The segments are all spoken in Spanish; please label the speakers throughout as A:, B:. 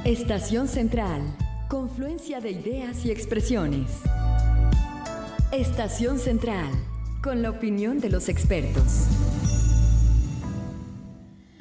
A: Estación Central, confluencia de ideas y expresiones. Estación Central, con la opinión de los expertos.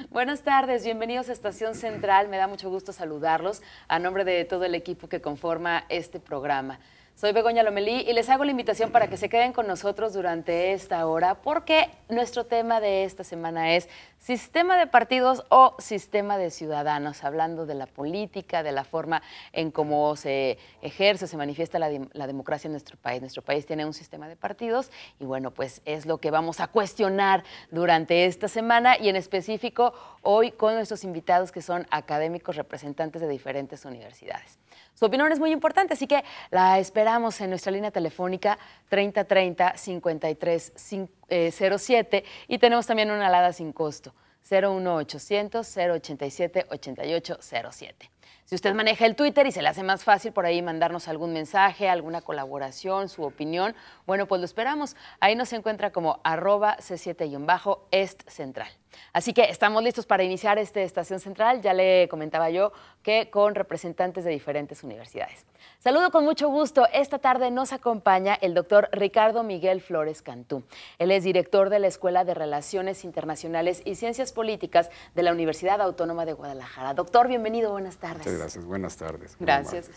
B: Buenas tardes, bienvenidos a Estación Central. Me da mucho gusto saludarlos a nombre de todo el equipo que conforma este programa. Soy Begoña Lomelí y les hago la invitación para que se queden con nosotros durante esta hora porque nuestro tema de esta semana es sistema de partidos o sistema de ciudadanos, hablando de la política, de la forma en cómo se ejerce, se manifiesta la democracia en nuestro país. Nuestro país tiene un sistema de partidos y bueno, pues es lo que vamos a cuestionar durante esta semana y en específico hoy con nuestros invitados que son académicos representantes de diferentes universidades. Su opinión es muy importante, así que la esperamos en nuestra línea telefónica 3030-5307 y tenemos también una alada sin costo, 01800-087-8807. Si usted maneja el Twitter y se le hace más fácil por ahí mandarnos algún mensaje, alguna colaboración, su opinión, bueno, pues lo esperamos. Ahí nos encuentra como @C7-Est Central. Así que estamos listos para iniciar esta Estación Central. Ya le comentaba yo que con representantes de diferentes universidades. Saludo con mucho gusto. Esta tarde nos acompaña el doctor Ricardo Miguel Flores Cantú. Él es director de la Escuela de Relaciones Internacionales y Ciencias Políticas de la Universidad Autónoma de Guadalajara. Doctor, bienvenido, buenas tardes.
C: Muchas gracias, buenas tardes.
B: Gracias.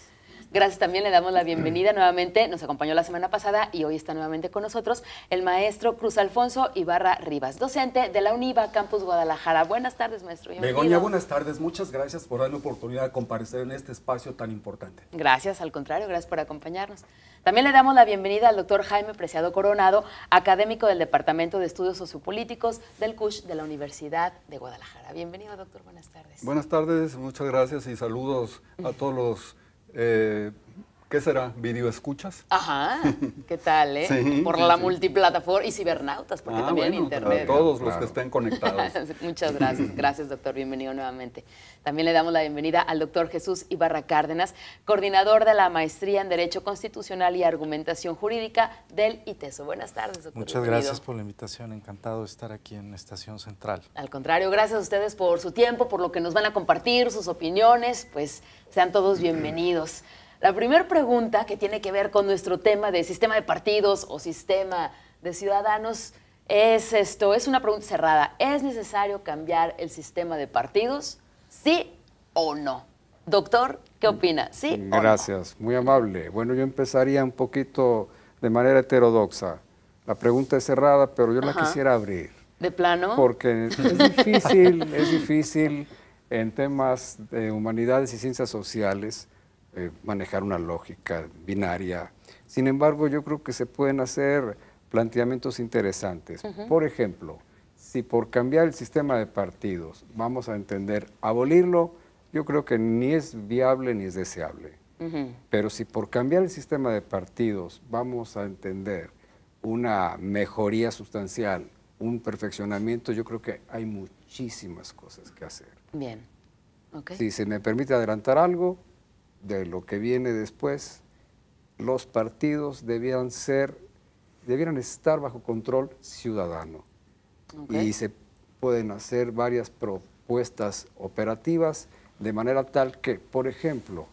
B: Gracias, también le damos la bienvenida nuevamente, nos acompañó la semana pasada y hoy está nuevamente con nosotros el maestro Cruz Alfonso Ibarra Rivas, docente de la UNIVA Campus Guadalajara. Buenas tardes, maestro. Bienvenido.
D: Begoña, buenas tardes, muchas gracias por darme oportunidad de comparecer en este espacio tan importante.
B: Gracias, al contrario, gracias por acompañarnos. También le damos la bienvenida al doctor Jaime Preciado Coronado, académico del Departamento de Estudios Sociopolíticos del CUSH de la Universidad de Guadalajara. Bienvenido, doctor, buenas tardes.
C: Buenas tardes, muchas gracias y saludos a todos los... ¿qué será? ¿Videoescuchas?
B: Ajá, ¿qué tal, eh?
C: Sí,
B: por
C: sí,
B: la
C: sí.
B: multiplataforma y cibernautas, porque también
C: bueno,
B: internet.
C: a todos los
D: Claro.
C: que estén conectados.
B: Muchas gracias, gracias doctor, bienvenido nuevamente. También le damos la bienvenida al doctor Jesús Ibarra Cárdenas, coordinador de la Maestría en Derecho Constitucional y Argumentación Jurídica del ITESO. Buenas tardes, doctor.
E: Muchas gracias por la invitación, encantado de estar aquí en Estación Central.
B: Al contrario, gracias a ustedes por su tiempo, por lo que nos van a compartir, sus opiniones, pues sean todos bienvenidos. La primera pregunta que tiene que ver con nuestro tema de sistema de partidos o sistema de ciudadanos es esto, es una pregunta cerrada. ¿Es necesario cambiar el sistema de partidos? ¿Sí o no? Doctor, ¿qué opina? ¿Sí o no?
C: Gracias, muy amable. Bueno, yo empezaría un poquito de manera heterodoxa. La pregunta es cerrada, pero yo la quisiera abrir.
B: ¿De plano?
C: Porque es difícil en temas de humanidades y ciencias sociales manejar una lógica binaria. Sin embargo, yo creo que se pueden hacer planteamientos interesantes. Por ejemplo, si por cambiar el sistema de partidos vamos a entender abolirlo, yo creo que ni es viable ni es deseable. Pero si por cambiar el sistema de partidos vamos a entender una mejoría sustancial, un perfeccionamiento, yo creo que hay muchísimas cosas que hacer.
B: Bien, ok.
C: Si se me permite adelantar algo de lo que viene después, los partidos debieran estar bajo control ciudadano.
B: Okay.
C: Y se pueden hacer varias propuestas operativas de manera tal que, por ejemplo,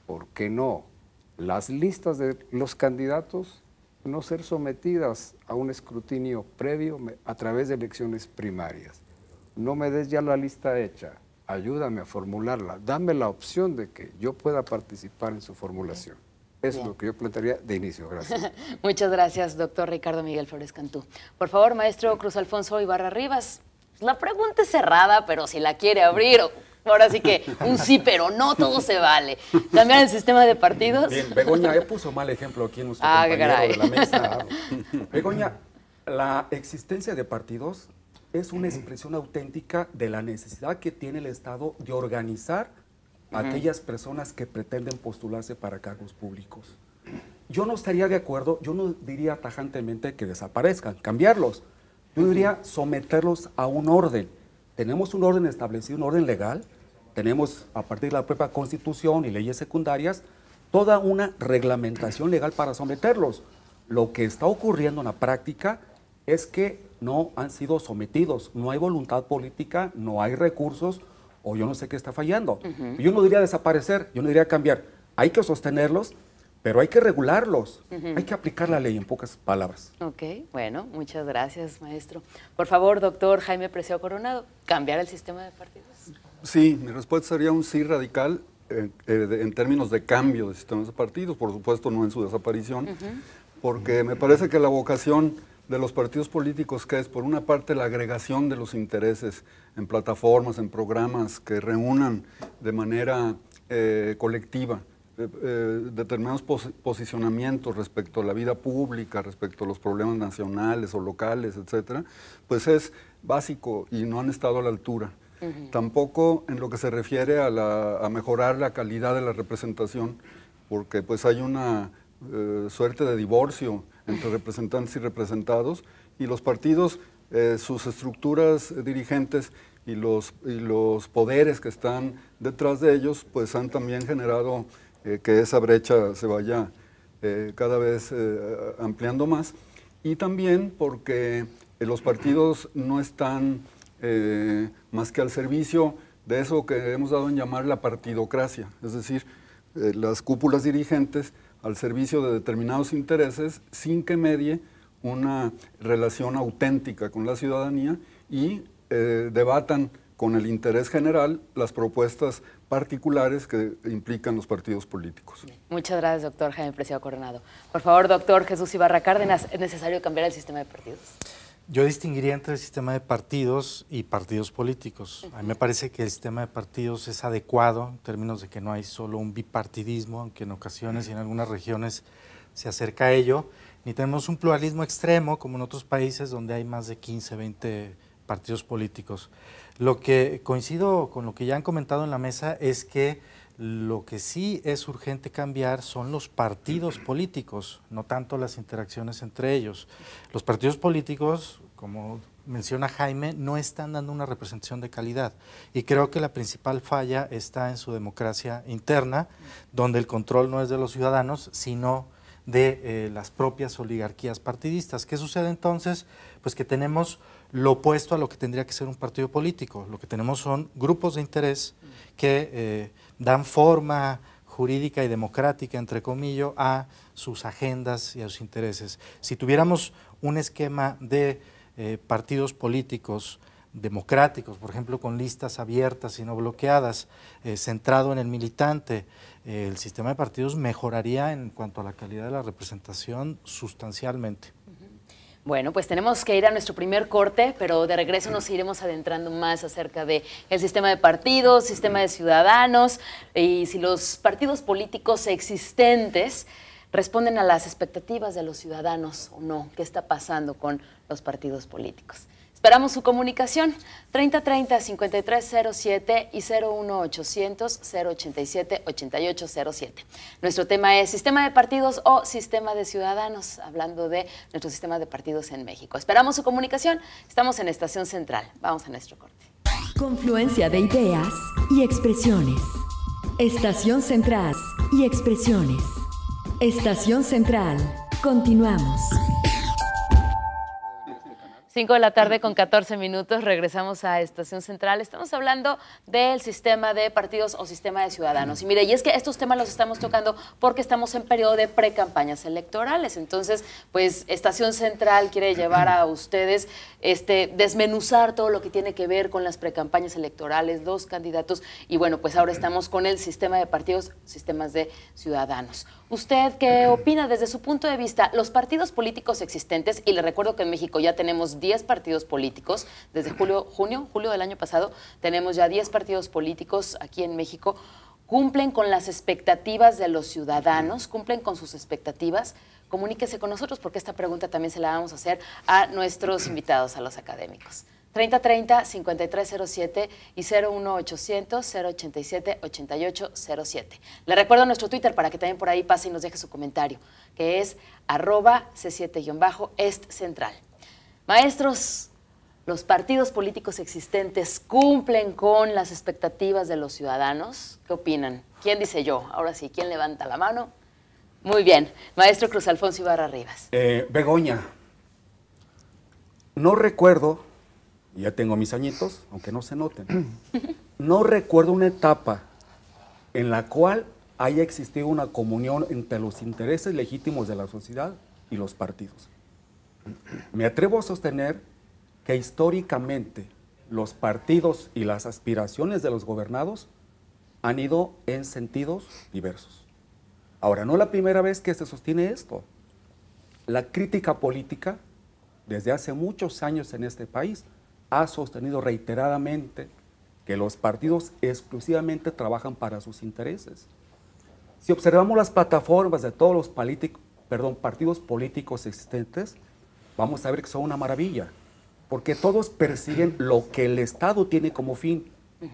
C: ¿por qué no? Las listas de los candidatos no ser sometidas a un escrutinio previo a través de elecciones primarias. No me des ya la lista hecha. Ayúdame a formularla, dame la opción de que yo pueda participar en su formulación. Eso es lo que yo plantearía de inicio. Gracias.
B: Muchas gracias, doctor Ricardo Miguel Flores Cantú. Por favor, maestro Cruz Alfonso Ibarra Rivas, la pregunta es cerrada, pero si la quiere abrir, ahora sí que un sí, pero no, todo se vale. ¿Cambiar el sistema de partidos?
D: Bien, Begoña, puso mal ejemplo aquí en nuestro
B: qué
D: compañero
B: caray.
D: de la mesa. Begoña, la existencia de partidos es una expresión auténtica de la necesidad que tiene el Estado de organizar a aquellas personas que pretenden postularse para cargos públicos. Yo no estaría de acuerdo, yo no diría tajantemente que desaparezcan, cambiarlos. Yo diría someterlos a un orden. Tenemos un orden establecido, un orden legal, tenemos a partir de la propia Constitución y leyes secundarias, toda una reglamentación legal para someterlos. Lo que está ocurriendo en la práctica es que no han sido sometidos, no hay voluntad política, no hay recursos, o yo no sé qué está fallando. Yo no diría desaparecer, yo no diría cambiar. Hay que sostenerlos, pero hay que regularlos. Hay que aplicar la ley, en pocas palabras.
B: Ok, bueno, muchas gracias, maestro. Por favor, doctor Jaime Preciado Coronado, ¿cambiar el sistema de partidos?
F: Sí, mi respuesta sería un sí radical en términos de cambio de sistemas de partidos, por supuesto no en su desaparición, porque me parece que la vocación de los partidos políticos, que es por una parte la agregación de los intereses en plataformas, en programas que reúnan de manera colectiva determinados posicionamientos respecto a la vida pública, respecto a los problemas nacionales o locales, etcétera, pues es básico y no han estado a la altura. Tampoco en lo que se refiere a mejorar la calidad de la representación, porque pues hay una suerte de divorcio entre representantes y representados, y los partidos, sus estructuras dirigentes y los poderes que están detrás de ellos, pues han también generado que esa brecha se vaya cada vez ampliando más, y también porque los partidos no están más que al servicio de eso que hemos dado en llamar la partidocracia, es decir, las cúpulas dirigentes al servicio de determinados intereses sin que medie una relación auténtica con la ciudadanía y debatan con el interés general las propuestas particulares que implican los partidos políticos.
B: Muchas gracias, doctor Jaime Preciado Coronado. Por favor, doctor Jesús Ibarra Cárdenas, ¿es necesario cambiar el sistema de partidos?
E: Yo distinguiría entre el sistema de partidos y partidos políticos. A mí me parece que el sistema de partidos es adecuado en términos de que no hay solo un bipartidismo, aunque en ocasiones y en algunas regiones se acerca a ello, ni tenemos un pluralismo extremo como en otros países donde hay más de 15, 20 partidos políticos. Lo que coincido con lo que ya han comentado en la mesa es que lo que sí es urgente cambiar son los partidos políticos, no tanto las interacciones entre ellos. Los partidos políticos, como menciona Jaime, no están dando una representación de calidad, y creo que la principal falla está en su democracia interna, donde el control no es de los ciudadanos, sino de las propias oligarquías partidistas. ¿Qué sucede entonces? Pues que tenemos lo opuesto a lo que tendría que ser un partido político. Lo que tenemos son grupos de interés que dan forma jurídica y democrática, entre comillas, a sus agendas y a sus intereses. Si tuviéramos un esquema de partidos políticos democráticos, por ejemplo, con listas abiertas y no bloqueadas, centrado en el militante, el sistema de partidos mejoraría en cuanto a la calidad de la representación sustancialmente.
B: Bueno, pues tenemos que ir a nuestro primer corte, pero de regreso nos iremos adentrando más acerca del sistema de partidos, sistema de ciudadanos, y si los partidos políticos existentes responden a las expectativas de los ciudadanos o no. ¿Qué está pasando con los partidos políticos? Esperamos su comunicación, 3030-5307 y 01800-087-8807. Nuestro tema es sistema de partidos o sistema de ciudadanos, hablando de nuestro sistema de partidos en México. Esperamos su comunicación, estamos en Estación Central. Vamos a nuestro corte.
A: Confluencia de ideas y expresiones. Estación Central y expresiones. Estación Central. Continuamos.
B: 5 de la tarde con 14 minutos, regresamos a Estación Central. Estamos hablando del sistema de partidos o sistema de ciudadanos. Y mire, y es que estos temas los estamos tocando porque estamos en periodo de precampañas electorales. Entonces, pues Estación Central quiere llevar a ustedes, desmenuzar todo lo que tiene que ver con las precampañas electorales, los candidatos. Y bueno, pues ahora estamos con el sistema de partidos, sistemas de ciudadanos. ¿Usted qué opina desde su punto de vista? Los partidos políticos existentes, y le recuerdo que en México ya tenemos 10 partidos políticos, desde julio del año pasado, tenemos ya 10 partidos políticos aquí en México, ¿cumplen con las expectativas de los ciudadanos? ¿Cumplen con sus expectativas? Comuníquese con nosotros porque esta pregunta también se la vamos a hacer a nuestros invitados, a los académicos. 3030-5307 y 01800-087-8807. Le recuerdo nuestro Twitter para que también por ahí pase y nos deje su comentario, que es @C7-EstCentral. Maestros, ¿los partidos políticos existentes cumplen con las expectativas de los ciudadanos? ¿Qué opinan? ¿Quién dice yo? Ahora sí, ¿quién levanta la mano? Muy bien. Maestro Cruz Alfonso Ibarra Rivas.
D: Begoña, no recuerdo, ya tengo mis añitos, aunque no se noten, no recuerdo una etapa en la cual haya existido una comunión entre los intereses legítimos de la sociedad y los partidos. Me atrevo a sostener que históricamente los partidos y las aspiraciones de los gobernados han ido en sentidos diversos. Ahora, no es la primera vez que se sostiene esto. La crítica política, desde hace muchos años en este país, ha sostenido reiteradamente que los partidos exclusivamente trabajan para sus intereses. Si observamos las plataformas de todos los partidos políticos existentes, vamos a ver que son una maravilla, porque todos persiguen lo que el Estado tiene como fin,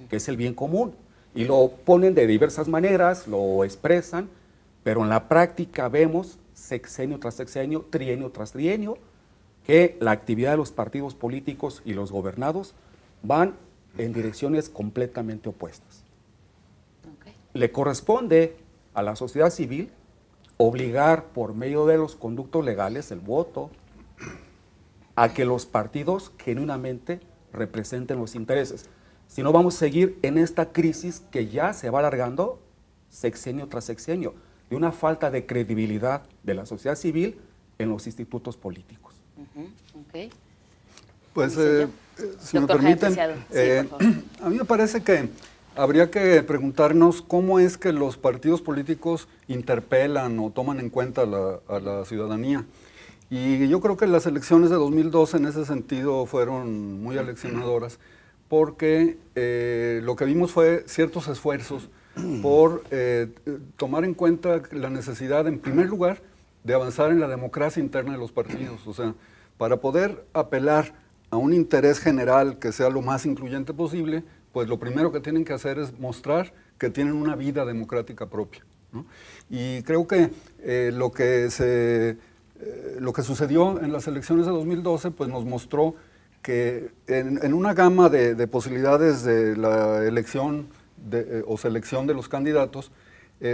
D: que es el bien común, y lo ponen de diversas maneras, lo expresan, pero en la práctica vemos sexenio tras sexenio, trienio tras trienio, que la actividad de los partidos políticos y los gobernados van en direcciones completamente opuestas. Okay. Le corresponde a la sociedad civil obligar por medio de los conductos legales, el voto, a que los partidos genuinamente representen los intereses. Si no, vamos a seguir en esta crisis que ya se va alargando sexenio tras sexenio, de una falta de credibilidad de la sociedad civil en los institutos políticos.
B: Okay.
F: Pues, si me permiten, a mí me parece que habría que preguntarnos cómo es que los partidos políticos interpelan o toman en cuenta a la ciudadanía. Y yo creo que las elecciones de 2012 en ese sentido fueron muy aleccionadoras, porque lo que vimos fue ciertos esfuerzos por tomar en cuenta la necesidad, en primer lugar, de avanzar en la democracia interna de los partidos. O sea, para poder apelar a un interés general que sea lo más incluyente posible, pues lo primero que tienen que hacer es mostrar que tienen una vida democrática propia, ¿no? Y creo que lo que sucedió en las elecciones de 2012 pues nos mostró que en una gama de posibilidades de la elección o selección de los candidatos,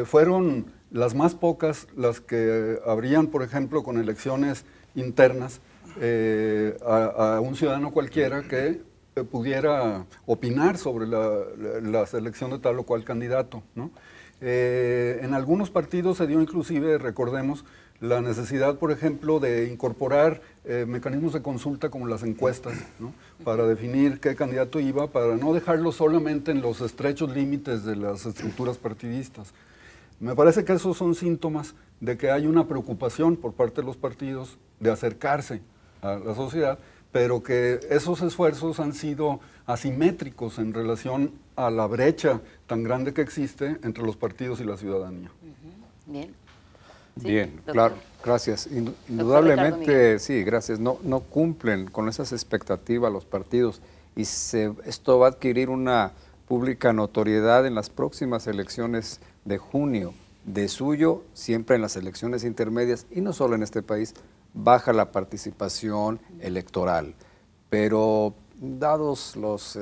F: fueron las más pocas las que habrían, por ejemplo, con elecciones internas, a un ciudadano cualquiera que pudiera opinar sobre la selección de tal o cual candidato, ¿no? En algunos partidos se dio inclusive, recordemos, la necesidad, por ejemplo, de incorporar mecanismos de consulta como las encuestas, ¿no? Para definir qué candidato iba, para no dejarlo solamente en los estrechos límites de las estructuras partidistas. Me parece que esos son síntomas de que hay una preocupación por parte de los partidos de acercarse a la sociedad, pero que esos esfuerzos han sido asimétricos en relación a la brecha tan grande que existe entre los partidos y la ciudadanía.
B: Bien. Sí,
C: bien,
B: doctor.
C: claro, gracias. Indudablemente, sí, gracias. No cumplen con esas expectativas los partidos y esto va a adquirir una pública notoriedad en las próximas elecciones de junio. De suyo, siempre en las elecciones intermedias, y no solo en este país, baja la participación electoral. Pero dados los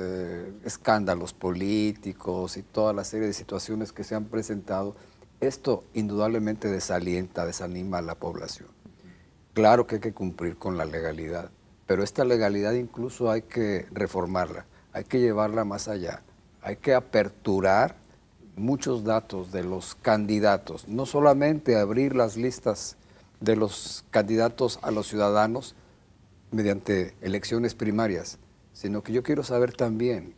C: escándalos políticos y toda la serie de situaciones que se han presentado, esto indudablemente desanima a la población. Claro que hay que cumplir con la legalidad, pero esta legalidad incluso hay que reformarla, hay que llevarla más allá, hay que aperturar muchos datos de los candidatos, no solamente abrir las listas de los candidatos a los ciudadanos mediante elecciones primarias, sino que yo quiero saber también,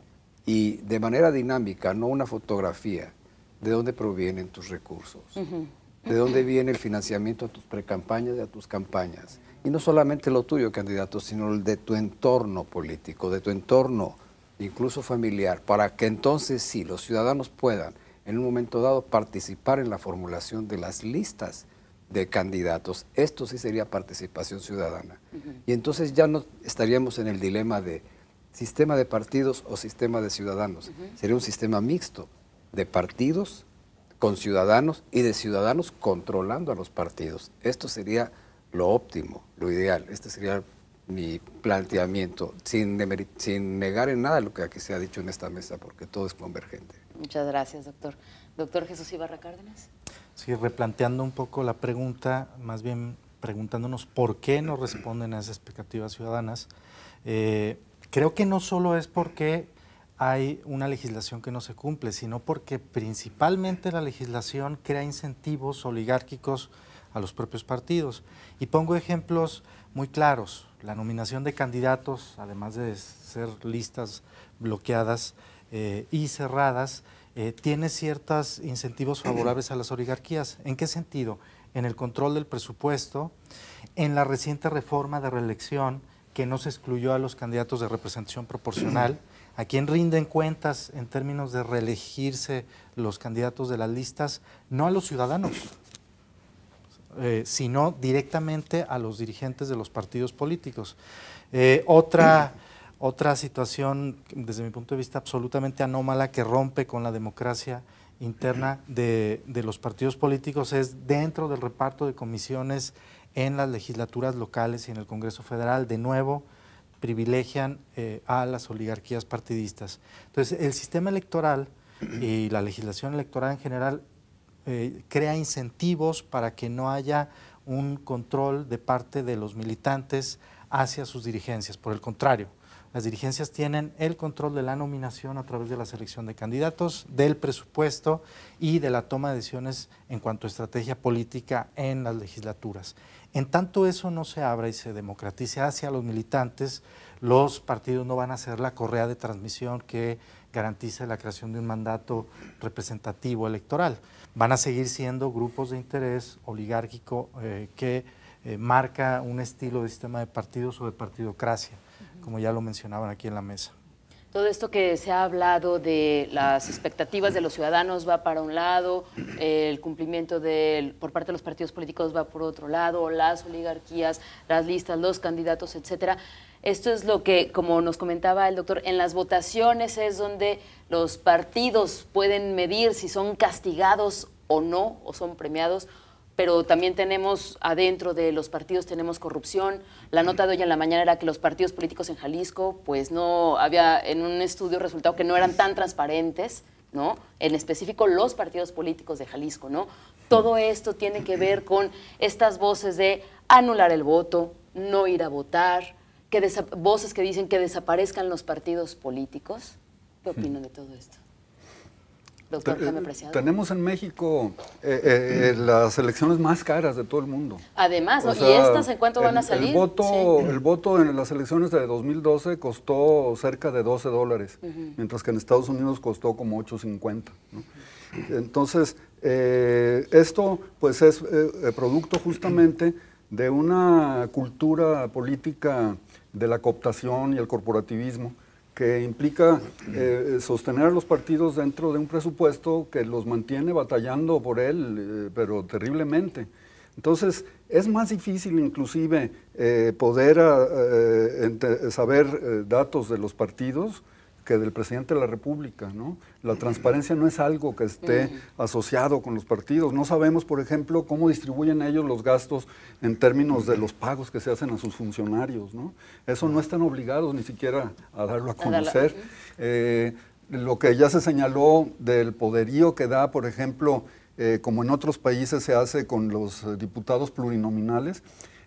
C: y de manera dinámica, no una fotografía, de dónde provienen tus recursos, de dónde viene el financiamiento a tus precampañas y a tus campañas. Y no solamente lo tuyo, candidato, sino el de tu entorno político, de tu entorno incluso familiar, para que entonces sí, los ciudadanos puedan en un momento dado participar en la formulación de las listas de candidatos. Esto sí sería participación ciudadana. Y entonces ya no estaríamos en el dilema de sistema de partidos o sistema de ciudadanos. Sería un sistema mixto de partidos con ciudadanos y de ciudadanos controlando a los partidos. Esto sería lo óptimo, lo ideal. Este sería mi planteamiento, sin negar en nada lo que aquí se ha dicho en esta mesa, porque todo es convergente.
B: Muchas gracias, doctor. Doctor Jesús Ibarra Cárdenas.
E: Sí, replanteando un poco la pregunta, más bien preguntándonos por qué no responden a esas expectativas ciudadanas. Creo que no solo es porque hay una legislación que no se cumple, sino porque principalmente la legislación crea incentivos oligárquicos a los propios partidos. Y pongo ejemplos muy claros. La nominación de candidatos, además de ser listas bloqueadas y cerradas, tiene ciertos incentivos favorables a las oligarquías. ¿En qué sentido? En el control del presupuesto, en la reciente reforma de reelección, que no se excluyó a los candidatos de representación proporcional, a quien rinden cuentas en términos de reelegirse los candidatos de las listas, no a los ciudadanos, sino directamente a los dirigentes de los partidos políticos. Otra situación, desde mi punto de vista, absolutamente anómala, que rompe con la democracia interna de los partidos políticos, es dentro del reparto de comisiones en las legislaturas locales y en el Congreso Federal. De nuevo, privilegian a las oligarquías partidistas. Entonces, el sistema electoral y la legislación electoral en general crea incentivos para que no haya un control de parte de los militantes hacia sus dirigencias. Por el contrario, las dirigencias tienen el control de la nominación a través de la selección de candidatos, del presupuesto y de la toma de decisiones en cuanto a estrategia política en las legislaturas. En tanto eso no se abra y se democratice hacia los militantes, los partidos no van a ser la correa de transmisión que garantice la creación de un mandato representativo electoral. Van a seguir siendo grupos de interés oligárquico que marca un estilo de sistema de partidos o de partidocracia, como ya lo mencionaban aquí en la mesa.
B: Todo esto que se ha hablado de las expectativas de los ciudadanos va para un lado, el cumplimiento por parte de los partidos políticos va por otro lado, las oligarquías, las listas, los candidatos, etcétera. Esto es lo que, como nos comentaba el doctor, en las votaciones es donde los partidos pueden medir si son castigados o no, o son premiados, pero también tenemos adentro de los partidos tenemos corrupción. La nota de hoy en la mañana era que los partidos políticos en Jalisco, pues no había en un estudio resultado que no eran tan transparentes, ¿no? En específico los partidos políticos de Jalisco, ¿no? Todo esto tiene que ver con estas voces de anular el voto, no ir a votar, voces que dicen que desaparezcan los partidos políticos. ¿Qué opinan de todo esto? Doctor Jaime Preciado.
F: Tenemos en México las elecciones más caras de todo el mundo.
B: Además, ¿no? ¿Y estas en cuánto van a salir?
F: El voto en las elecciones de 2012 costó cerca de $12, mientras que en Estados Unidos costó como $8.50, ¿no? Entonces, esto pues es producto justamente de una cultura política de la cooptación y el corporativismo, que implica sostener a los partidos dentro de un presupuesto que los mantiene batallando por él, pero terriblemente. Entonces, es más difícil inclusive poder saber datos de los partidos que del presidente de la República, ¿no? La transparencia no es algo que esté asociado con los partidos. No sabemos, por ejemplo, cómo distribuyen ellos los gastos en términos de los pagos que se hacen a sus funcionarios, ¿no? Eso no están obligados ni siquiera a darlo a conocer. Lo que ya se señaló del poderío que da, por ejemplo, como en otros países se hace con los diputados plurinominales,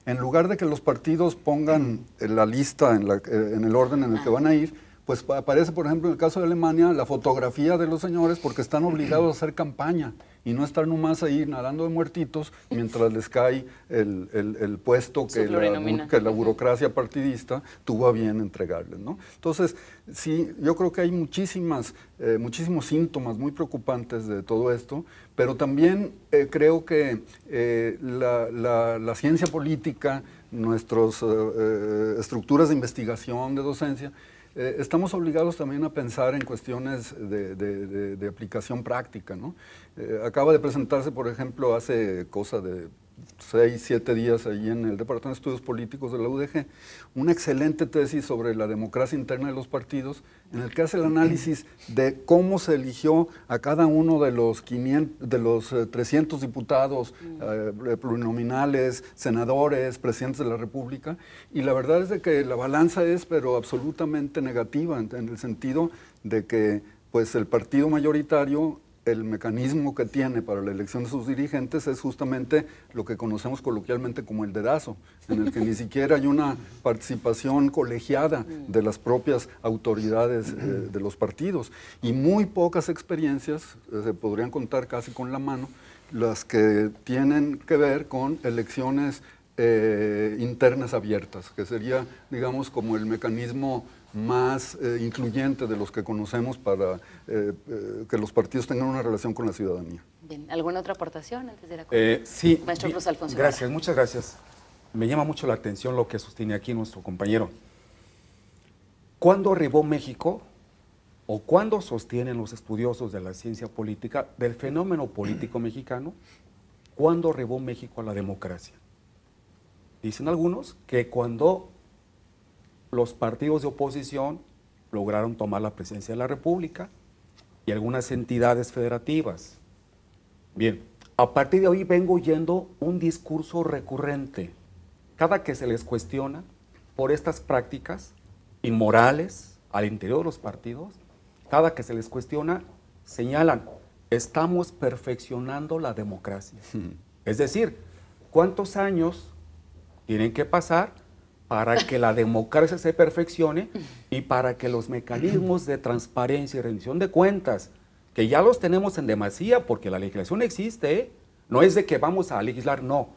F: en lugar de que los partidos pongan la lista en el orden en el que van a ir, pues aparece, por ejemplo, en el caso de Alemania, la fotografía de los señores porque están obligados a hacer campaña y no estar nomás ahí nadando de muertitos mientras les cae el puesto que la burocracia partidista tuvo a bien entregarles, ¿no? Entonces, sí, yo creo que hay muchísimos síntomas muy preocupantes de todo esto, pero también creo que la ciencia política, nuestras estructuras de investigación, de docencia, estamos obligados también a pensar en cuestiones de aplicación práctica, ¿no? Acaba de presentarse, por ejemplo, hace cosa de 6, 7 días ahí en el Departamento de Estudios Políticos de la UDG, una excelente tesis sobre la democracia interna de los partidos, en el que hace el análisis de cómo se eligió a cada uno de los 300 diputados plurinominales, senadores, presidentes de la República, y la verdad es de que la balanza es pero absolutamente negativa, en el sentido de que pues el partido mayoritario el mecanismo que tiene para la elección de sus dirigentes es justamente lo que conocemos coloquialmente como el dedazo, en el que ni siquiera hay una participación colegiada de las propias autoridades de los partidos. Y muy pocas experiencias, se podrían contar casi con la mano, las que tienen que ver con elecciones internas abiertas, que sería, digamos, como el mecanismo más incluyente de los que conocemos para que los partidos tengan una relación con la ciudadanía.
B: Bien, ¿alguna otra aportación antes de la
D: Sí,
B: Maestro Cruz Alfonso.
D: gracias, muchas gracias. Me llama mucho la atención lo que sostiene aquí nuestro compañero. ¿Cuándo arribó México, o cuándo sostienen los estudiosos de la ciencia política del fenómeno político mexicano, cuándo arribó México a la democracia? Dicen algunos que cuando los partidos de oposición lograron tomar la presidencia de la República y algunas entidades federativas. Bien, a partir de hoy vengo oyendo un discurso recurrente. Cada que se les cuestiona por estas prácticas inmorales al interior de los partidos, cada que se les cuestiona, señalan, estamos perfeccionando la democracia. Es decir, ¿cuántos años tienen que pasar para que la democracia se perfeccione y para que los mecanismos de transparencia y rendición de cuentas, que ya los tenemos en demasía porque la legislación existe, ¿eh? No es de que vamos a legislar, no.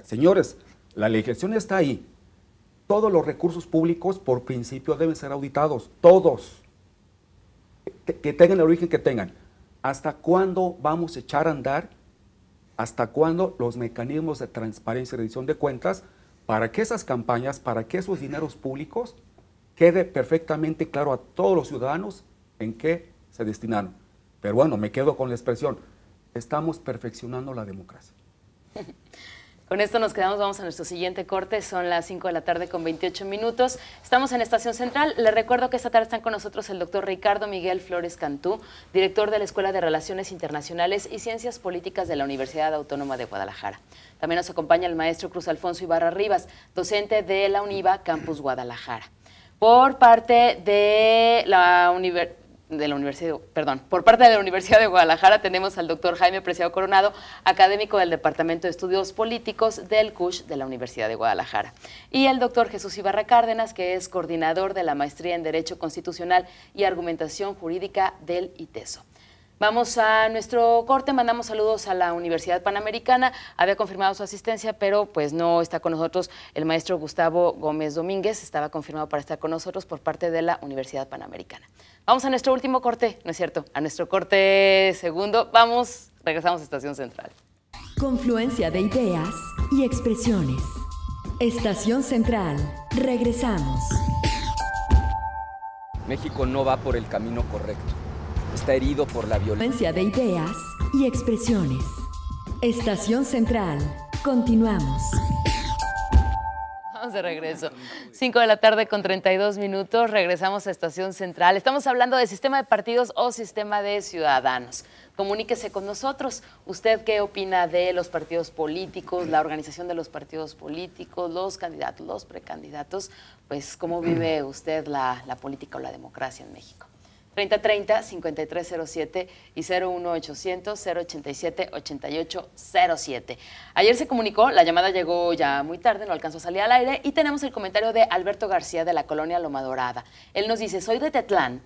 D: Señores, la legislación está ahí. Todos los recursos públicos por principio deben ser auditados, todos, que tengan el origen que tengan. ¿Hasta cuándo vamos a echar a andar? ¿Hasta cuándo los mecanismos de transparencia y rendición de cuentas para que esas campañas, para que esos dineros públicos quede perfectamente claro a todos los ciudadanos en qué se destinaron? Pero bueno, me quedo con la expresión, estamos perfeccionando la democracia.
B: Con esto nos quedamos, vamos a nuestro siguiente corte, son las 5 de la tarde con 28 minutos. Estamos en Estación Central. Les recuerdo que esta tarde están con nosotros el doctor Ricardo Miguel Flores Cantú, director de la Escuela de Relaciones Internacionales y Ciencias Políticas de la Universidad Autónoma de Guadalajara. También nos acompaña el maestro Cruz Alfonso Ibarra Rivas, docente de la UNIVA Campus Guadalajara. Por parte de la Universidad de Guadalajara tenemos al doctor Jaime Preciado Coronado, académico del Departamento de Estudios Políticos del CUSH de la Universidad de Guadalajara. Y el doctor Jesús Ibarra Cárdenas, que es coordinador de la Maestría en Derecho Constitucional y Argumentación Jurídica del ITESO. Vamos a nuestro corte, mandamos saludos a la Universidad Panamericana, había confirmado su asistencia, pero pues no está con nosotros el maestro Gustavo Gómez Domínguez, estaba confirmado para estar con nosotros por parte de la Universidad Panamericana. Vamos a nuestro último corte, ¿no es cierto? A nuestro corte segundo, regresamos a Estación Central.
A: Confluencia de ideas y expresiones. Estación Central, regresamos.
G: México no va por el camino correcto. Está herido por la violencia.
A: Confluencia de ideas y expresiones. Estación Central, continuamos.
B: Vamos de regreso. 5 de la tarde con 32 minutos, regresamos a Estación Central. Estamos hablando de sistema de partidos o sistema de ciudadanos. Comuníquese con nosotros. ¿Usted qué opina de los partidos políticos, la organización de los partidos políticos, los candidatos, los precandidatos? Pues, ¿cómo vive usted la política o la democracia en México? 3030-5307 y 01800-087-8807. Ayer se comunicó, la llamada llegó ya muy tarde, no alcanzó a salir al aire, y tenemos el comentario de Alberto García de la colonia Loma Dorada. Él nos dice, soy de Tonalá,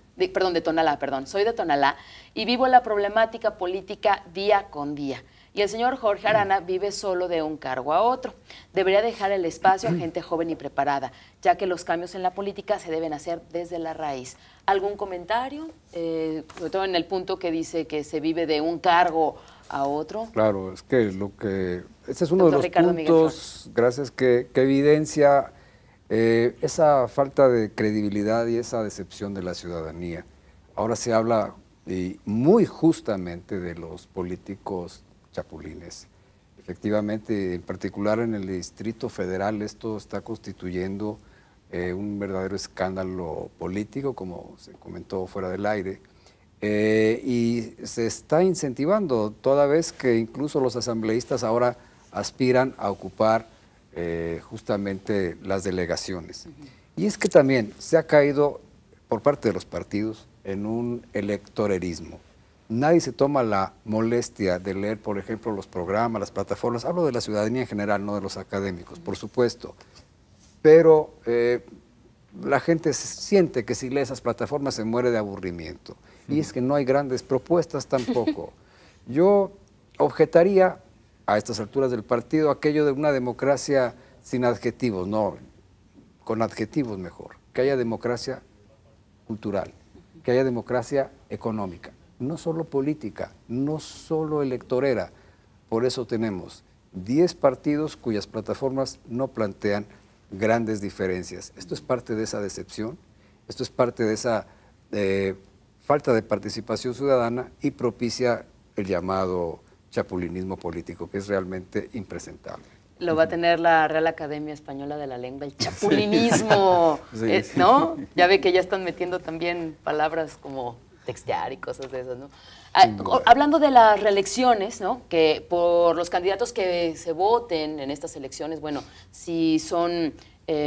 B: soy de Tonalá y vivo la problemática política día con día. Y el señor Jorge Arana vive solo de un cargo a otro. Debería dejar el espacio a gente joven y preparada, ya que los cambios en la política se deben hacer desde la raíz. ¿Algún comentario? Sobre todo en el punto que dice que se vive de un cargo a otro.
C: Claro, es que este es uno de los puntos, gracias, que evidencia esa falta de credibilidad y esa decepción de la ciudadanía. Ahora se habla muy justamente de los políticos chapulines. Efectivamente, en particular en el Distrito Federal, esto está constituyendo un verdadero escándalo político, como se comentó fuera del aire, y se está incentivando, toda vez que incluso los asambleístas ahora aspiran a ocupar justamente las delegaciones. Y es que también se ha caído por parte de los partidos en un electorerismo. nadie se toma la molestia de leer, por ejemplo, los programas, las plataformas. Hablo de la ciudadanía en general, no de los académicos, por supuesto. Pero la gente siente que si lee esas plataformas se muere de aburrimiento. Y es que no hay grandes propuestas tampoco. Yo objetaría a estas alturas del partido aquello de una democracia sin adjetivos, no, con adjetivos mejor. Que haya democracia cultural, que haya democracia económica, no solo política, no solo electorera. Por eso tenemos 10 partidos cuyas plataformas no plantean grandes diferencias. Esto es parte de esa decepción, esto es parte de esa falta de participación ciudadana y propicia el llamado chapulinismo político, que es realmente impresentable.
B: Lo va a tener la Real Academia Española de la Lengua, el chapulinismo,
C: Sí, sí.
B: ¿no? Ya ve que ya están metiendo también palabras como textear y cosas de esas, ¿no? Hablando de las reelecciones, ¿no? Que por los candidatos que se voten en estas elecciones, bueno, si son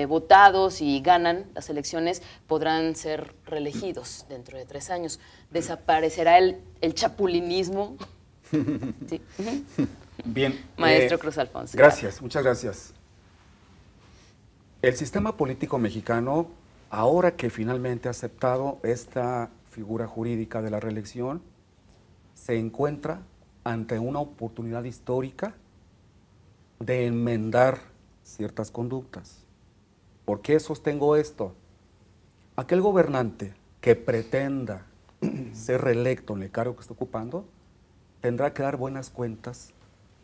B: votados y ganan las elecciones, podrán ser reelegidos dentro de 3 años. ¿Desaparecerá el chapulinismo? Sí.
D: Bien.
B: Maestro Cruz Alfonso.
D: Gracias, muchas gracias. El sistema político mexicano, ahora que finalmente ha aceptado esta figura jurídica de la reelección, se encuentra ante una oportunidad histórica de enmendar ciertas conductas. ¿Por qué sostengo esto? Aquel gobernante que pretenda ser reelecto en el cargo que está ocupando tendrá que dar buenas cuentas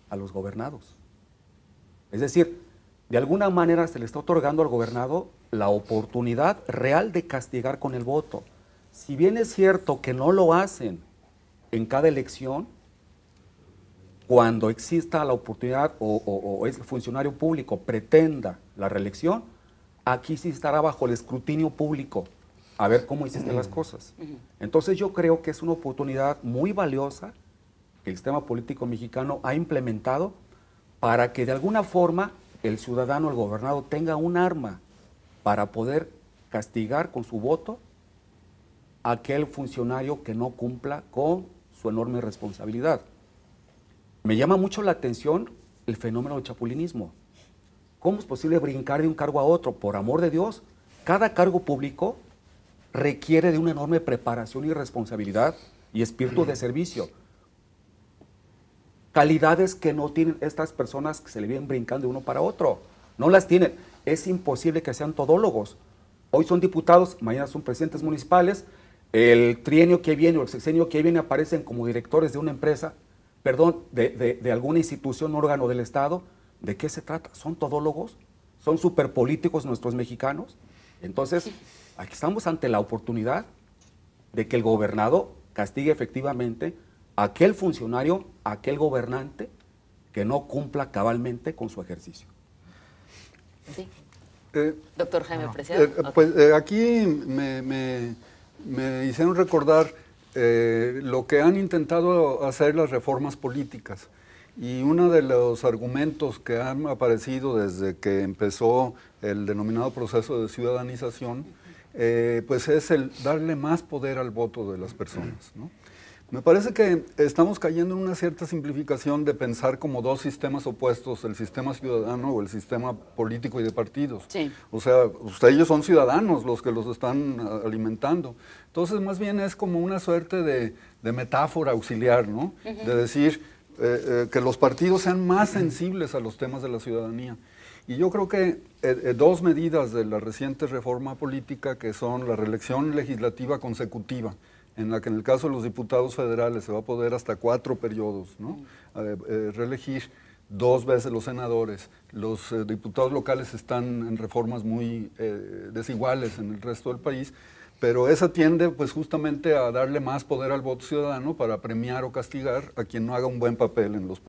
D: a los gobernados. Es decir, de alguna manera se le está otorgando al gobernado la oportunidad real de castigar con el voto. Si bien es cierto que no lo hacen en cada elección, cuando exista la oportunidad o ese funcionario público pretenda la reelección, aquí sí estará bajo el escrutinio público a ver cómo hiciste las cosas. Entonces yo creo que es una oportunidad muy valiosa que el sistema político mexicano ha implementado para que de alguna forma el ciudadano, el gobernado, tenga un arma para poder castigar con su voto a aquel funcionario que no cumpla con su enorme responsabilidad. Me llama mucho la atención el fenómeno del chapulinismo. ¿Cómo es posible brincar de un cargo a otro? Por amor de Dios, cada cargo público requiere de una enorme preparación y responsabilidad y espíritu de servicio. Calidades que no tienen estas personas que se le vienen brincando de uno para otro. No las tienen. Es imposible que sean todólogos. Hoy son diputados, mañana son presidentes municipales. El trienio que viene o el sexenio que viene aparecen como directores de una empresa, perdón, de alguna institución, órgano del Estado. ¿De qué se trata? ¿Son todólogos? ¿Son superpolíticos nuestros mexicanos? Entonces, aquí estamos ante la oportunidad de que el gobernado castigue efectivamente a aquel funcionario, a aquel gobernante que no cumpla cabalmente con su ejercicio.
B: Sí. Doctor Jaime Preciado.
F: Pues aquí me hicieron recordar lo que han intentado hacer las reformas políticas. Y uno de los argumentos que han aparecido desde que empezó el denominado proceso de ciudadanización, pues es el darle más poder al voto de las personas, ¿no? Me parece que estamos cayendo en una cierta simplificación de pensar como dos sistemas opuestos, el sistema ciudadano o el sistema político y de partidos.
B: Sí.
F: O sea, ellos son ciudadanos los que los están alimentando. Entonces, más bien es como una suerte de metáfora auxiliar, ¿no? De decir que los partidos sean más sensibles a los temas de la ciudadanía. Y yo creo que dos medidas de la reciente reforma política, que son la reelección legislativa consecutiva, en la que en el caso de los diputados federales se va a poder hasta 4 periodos, ¿no? Reelegir 2 veces los senadores. Los diputados locales están en reformas muy desiguales en el resto del país, pero esa tiende pues justamente a darle más poder al voto ciudadano para premiar o castigar a quien no haga un buen papel en los